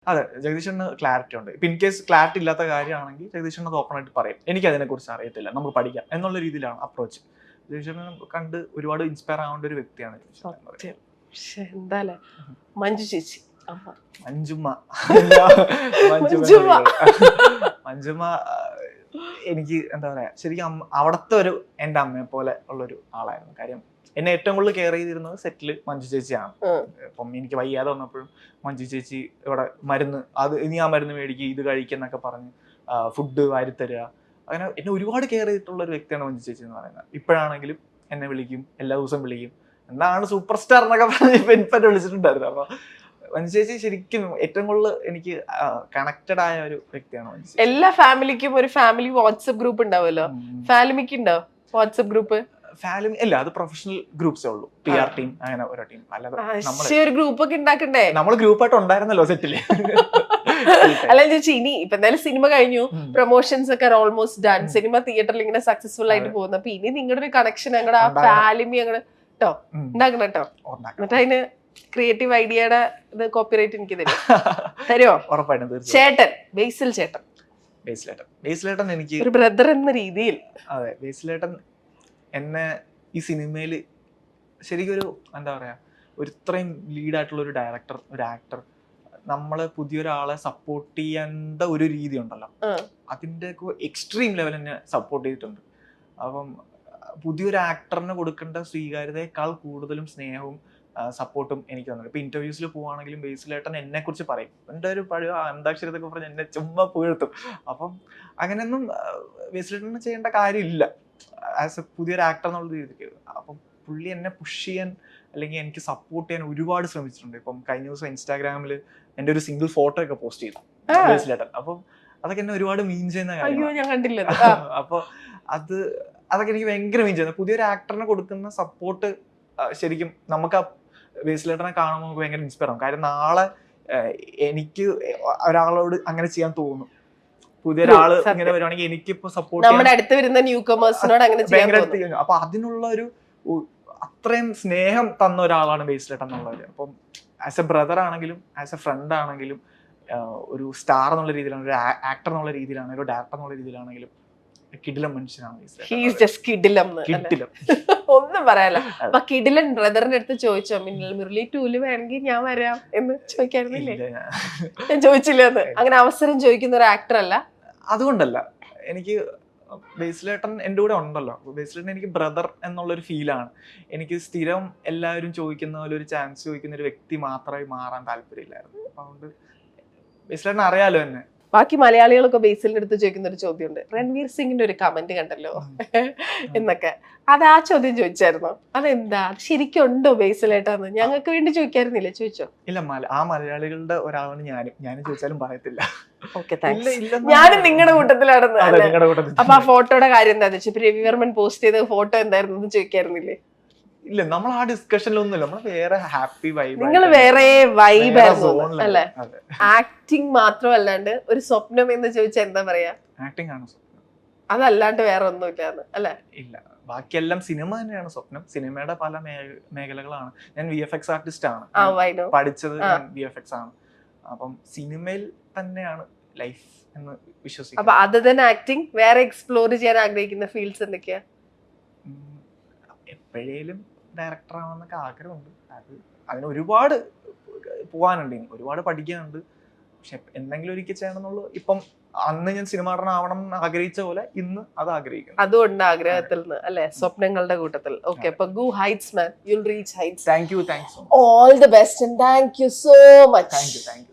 അതെ, ജഗദീഷന് ക്ലാരിറ്റി ഉണ്ട്. ഇപ്പൊ ഇൻ കേസ് ക്ലാരിറ്റി ഇല്ലാത്ത കാര്യമാണെങ്കിൽ ജഗദീഷന് അത് ഓപ്പൺ ആയിട്ട് പറയും, എനിക്ക് അതിനെ കുറിച്ച് അറിയത്തില്ല, നമുക്ക് പഠിക്കാം എന്നുള്ള രീതിയിലാണ് അപ്രോച്ച്. ജഗദീഷനെ കണ്ട് ഒരുപാട് ഇൻസ്പയർ ആവേണ്ട ഒരു വ്യക്തിയാണ് എന്തായാലും മഞ്ജു ചേച്ചി, മഞ്ജുമ്മ. മഞ്ജുമ്മ എനിക്ക് എന്താ പറയാ, ശരിക്കും അവിടത്തെ ഒരു എന്റെ അമ്മയെ പോലെ ഉള്ളൊരു ആളായിരുന്നു. കാര്യം എന്നെ ഏറ്റവും കൂടുതൽ കെയർ ചെയ്തിരുന്നത് സെറ്റില് മഞ്ജു ചേച്ചിയാണ്. അപ്പം എനിക്ക് വയ്യാതെ വന്നപ്പോഴും മഞ്ജു ചേച്ചി ഇവിടെ മരുന്ന്, അത് ഇനി ആ മരുന്ന് മേടിക്കുക, ഇത് കഴിക്കുന്നൊക്കെ പറഞ്ഞ് ഫുഡ് വാരിത്തരിക, അങ്ങനെ എന്നെ ഒരുപാട് കെയർ ചെയ്തിട്ടുള്ള ഒരു വ്യക്തിയാണ് മഞ്ജു ചേച്ചി എന്ന് പറയുന്നത്. ഇപ്പോഴാണെങ്കിലും എന്നെ വിളിക്കും, എല്ലാ ദിവസവും വിളിക്കും, എന്താണ് സൂപ്പർ സ്റ്റാർ എന്നൊക്കെ പറഞ്ഞ് ഇപ്പൊ വിളിച്ചിട്ടുണ്ടായിരുന്നു. അപ്പൊ മഞ്ജു ചേച്ചി ശരിക്കും ഏറ്റവും കൂടുതൽ എനിക്ക് കണക്റ്റഡ് ആയ ഒരു വ്യക്തിയാണ് മഞ്ജു ചേച്ചി. എല്ലാ ഫാമിലിക്കും ഒരു ഫാമിലി വാട്സ്ആപ്പ് ഗ്രൂപ്പ് ഉണ്ടാവുമല്ലോ, ഫാമിലിക്ക് ഉണ്ടോ വാട്സ്ആപ്പ് ഗ്രൂപ്പ്? ഫാമിലി അല്ല, അത് പ്രൊഫഷണൽ ഗ്രൂപ്പ്സേ ഉള്ളൂ, PR ടീം അങ്ങനെ ഓരോ ടീം. അല്ലാതെ ഒരു ഗ്രൂപ്പ് ഒക്കെ ഉണ്ടാക്കണ്ടേ? നമ്മൾ ഗ്രൂപ്പായിട്ട് ഉണ്ടായിരുന്നല്ലോ സെറ്റില്. അല്ല ചേച്ചി, ഇനി ഇപ്പൊ എന്തായാലും സിനിമ കഴിഞ്ഞു, പ്രൊമോഷൻസ് ഒക്കെ ഓൾമോസ്റ്റ് ഡൺ, സിനിമ തിയേറ്ററിൽ ഇങ്ങനെ സക്സസ്ഫുൾ ആയിട്ട് പോകുന്നു. അപ്പൊ ഇനി നിങ്ങളുടെ ഒരു കണക്ഷൻ ഞങ്ങളുടെ ആ ഫാമിലി അങ്ങോട്ട് കേട്ടോ ഉണ്ടാക്കണം കേട്ടോ. എന്നിട്ട് അതിന് ക്രിയേറ്റീവ് ഐഡിയയുടെ ഇത് കോപ്പിറൈറ്റ് എനിക്ക് തരുമോ? ഉറപ്പായിട്ടും. ചേട്ടൻ ബേസിൽ ചേട്ടൻ, ബേസിലേട്ടൻ എനിക്ക് ഒരു ബ്രദർ എന്ന രീതിയിൽ. അതെ, ബേസിലേട്ടൻ എന്നെ ഈ സിനിമയിൽ ശരിക്കും ഒരു എന്താ പറയാ, ഒരു ഇത്രയും ലീഡായിട്ടുള്ള ഒരു ഡയറക്ടർ, ഒരു ആക്ടർ, നമ്മള് പുതിയൊരാളെ സപ്പോർട്ട് ചെയ്യേണ്ട ഒരു രീതി ഉണ്ടല്ലോ, അതിൻ്റെ എക്സ്ട്രീം ലെവൽ എന്നെ സപ്പോർട്ട് ചെയ്തിട്ടുണ്ട്. അപ്പം പുതിയൊരു ആക്ടറിന് കൊടുക്കേണ്ട സ്വീകാര്യതയേക്കാൾ കൂടുതലും സ്നേഹവും സപ്പോർട്ടും എനിക്ക് തന്നിട്ടുണ്ട്. ഇപ്പൊ ഇന്റർവ്യൂസിൽ പോവാണെങ്കിലും ബേസിലേട്ടൻ എന്നെ കുറിച്ച് പറയും, എൻ്റെ ഒരു പഴയ അന്താക്ഷരത്തൊക്കെ പറഞ്ഞ് എന്നെ ചുമ്മാ പുകഴ്ത്തും. അപ്പം അങ്ങനെയൊന്നും ബേസിലേട്ടന് ചെയ്യേണ്ട കാര്യമില്ല ആസ് എ പുതിയൊരു ആക്ടർ എന്നുള്ള രീതിക്ക്. അപ്പം പുള്ളി എന്നെ പുഷ് ചെയ്യാൻ അല്ലെങ്കിൽ എനിക്ക് സപ്പോർട്ട് ചെയ്യാൻ ഒരുപാട് ശ്രമിച്ചിട്ടുണ്ട്. ഇപ്പം കഴിഞ്ഞ ദിവസം ഇൻസ്റ്റാഗ്രാമിൽ എൻ്റെ ഒരു സിംഗിൾ ഫോട്ടോ ഒക്കെ പോസ്റ്റ് ചെയ്തു ബേസിലേട്ടൻ. അപ്പം അതൊക്കെ എന്നെ ഒരുപാട് മീൻ ചെയ്യുന്ന കാര്യം. അപ്പൊ അതൊക്കെ എനിക്ക് ഭയങ്കര മീൻ ചെയ്യുന്നത്. പുതിയൊരു ആക്ടറിനെ കൊടുക്കുന്ന സപ്പോർട്ട് ശരിക്കും നമുക്ക് ആ ബേസിലേട്ടനെ കാണുമ്പോൾ നമുക്ക് ഭയങ്കര ഇൻസ്പയർ ആവും. കാര്യം നാളെ എനിക്ക് ഒരാളോട് അങ്ങനെ ചെയ്യാൻ തോന്നും. പുതിയൊരാള് ഇങ്ങനെ വരുവാണെങ്കിൽ എനിക്കിപ്പോ സപ്പോർട്ട് അപ്പൊ അതിനുള്ള ഒരു അത്രയും സ്നേഹം തന്ന ഒരാളാണ് ബേസിലേട്ടൻ എന്നുള്ളത്. അപ്പം ആസ് എ ബ്രദർ ആണെങ്കിലും ആസ് എ ഫ്രണ്ട് ആണെങ്കിലും ഒരു സ്റ്റാർ എന്നുള്ള രീതിയിലാണ്, ഒരു ആക്ടർ എന്നുള്ള രീതിയിലാണെങ്കിലും ഒരു ഡയറക്ടർ എന്നുള്ള രീതിയിലാണെങ്കിലും കിടിലം മനുഷ്യനാണ്. ഒന്നും പറയാലോ. അപ്പൊ കിടിലൻ ബ്രദറിന്റെ അടുത്ത് ചോദിച്ചോ, മുരളി 2 വേണമെങ്കിൽ ഞാൻ വരാം എന്ന് ചോദിക്കായിരുന്നില്ലേ? ഞാൻ ചോദിച്ചില്ല എന്ന്. അങ്ങനെ അവസരം ചോദിക്കുന്ന ഒരു ആക്ടർ അല്ല. അതുകൊണ്ടല്ല, എനിക്ക് ബേസിലേട്ടൻ എൻ്റെ കൂടെ ഉണ്ടല്ലോ. ബേസിലേട്ടൻ എനിക്ക് ബ്രദർ എന്നുള്ളൊരു ഫീലാണ്. എനിക്ക് സ്ഥിരം എല്ലാവരും ചോദിക്കുന്ന പോലെ ഒരു ചാൻസ് ചോദിക്കുന്ന ഒരു വ്യക്തി മാത്രമായി മാറാൻ താല്പര്യമില്ലായിരുന്നു. അപ്പൊ അതുകൊണ്ട് ബേസിലേട്ടൻ അറിയാലോ എന്നെ. ബാക്കി മലയാളികളൊക്കെ ബേസിലിന്റെ അടുത്ത് ചോദിക്കുന്ന ഒരു ചോദ്യമുണ്ട്, രൺവീർ സിംഗിന്റെ ഒരു കമന്റ് കണ്ടല്ലോ എന്നൊക്കെ. അത് ആ ചോദ്യം ചോദിച്ചായിരുന്നോ? അതെന്താ, ശരിക്കും ഉണ്ടോ ബേസിലേട്ടാന്ന്? ഞങ്ങൾക്ക് വേണ്ടി ചോദിക്കായിരുന്നില്ലേ? ചോദിച്ചോ? ഇല്ല, ആ മലയാളികളുടെ ഒരാളാണ് ഞാനും ചോദിച്ചാലും പറയത്തില്ല. ഞാനും നിങ്ങളുടെ കൂട്ടത്തിലാണെന്ന്. അപ്പൊ ആ ഫോട്ടോയുടെ കാര്യം എന്താന്ന് വെച്ചാൽ രവിവർമ്മൻ പോസ്റ്റ് ചെയ്ത ഫോട്ടോ എന്തായിരുന്നു ചോദിക്കായിരുന്നില്ലേ? ഇല്ല, നമ്മൾ ആ ഡിസ്കഷനിലൊന്നുമില്ല. നമ്മൾ വേറെ ഹാപ്പി വൈബ്, നിങ്ങൾ വേറെ വൈബായിരുന്നു അല്ലെ? ആക്ടിങ് മാത്രമല്ലാണ്ട് ഒരു സ്വപ്നം എന്ന് ചോദിച്ചാൽ എന്താ പറയാ? ആക്ടിങ് ആണ് സ്വപ്നം, അതല്ലാണ്ട് വേറെ ഒന്നുമില്ലാന്ന് അല്ലെ? ഇല്ല, ബാക്കിയെല്ലാം സിനിമ തന്നെയാണ് സ്വപ്നം. സിനിമയുടെ പല മേഖലകളാണ്. ഞാൻ VFX ആർട്ടിസ്റ്റ് ആണ്, പഠിച്ചത് VFX ആണ്. അപ്പം സിനിമയിൽ തന്നെയാണ് ലൈഫ് എന്ന് വിശ്വസിക്കുന്നു. അപ്പൊ അതർ ദാൻ ആക്ടിങ് വേറെ എക്സ്പ്ലോർ ചെയ്യാൻ ആഗ്രഹിക്കുന്ന ഫീൽഡ്സ് എന്തൊക്കെയാ? എപ്പോഴേലും ഡയറക്ടർ ആവാന്നൊക്കെ ആഗ്രഹമുണ്ട്. അതിന് ഒരുപാട് പോകാനുണ്ട്, ഒരുപാട് പഠിക്കാനുണ്ട്. പക്ഷെ എന്തെങ്കിലും ഒരിക്കൽ ചെയ്യണമെന്നുള്ളൂ. ഇപ്പം അന്ന് ഞാൻ സിനിമ നടനാവണം എന്ന് ആഗ്രഹിച്ച പോലെ ഇന്ന് അത് ആഗ്രഹിക്കുന്നു. അതുകൊണ്ട് ആഗ്രഹത്തിൽ നിന്ന് അല്ലെ, സ്വപ്നങ്ങളുടെ കൂട്ടത്തിൽ. ഓക്കെ, അപ്പൊ go heights man, you will reach heights. Thank you. All the best and thank you so much. Thank you.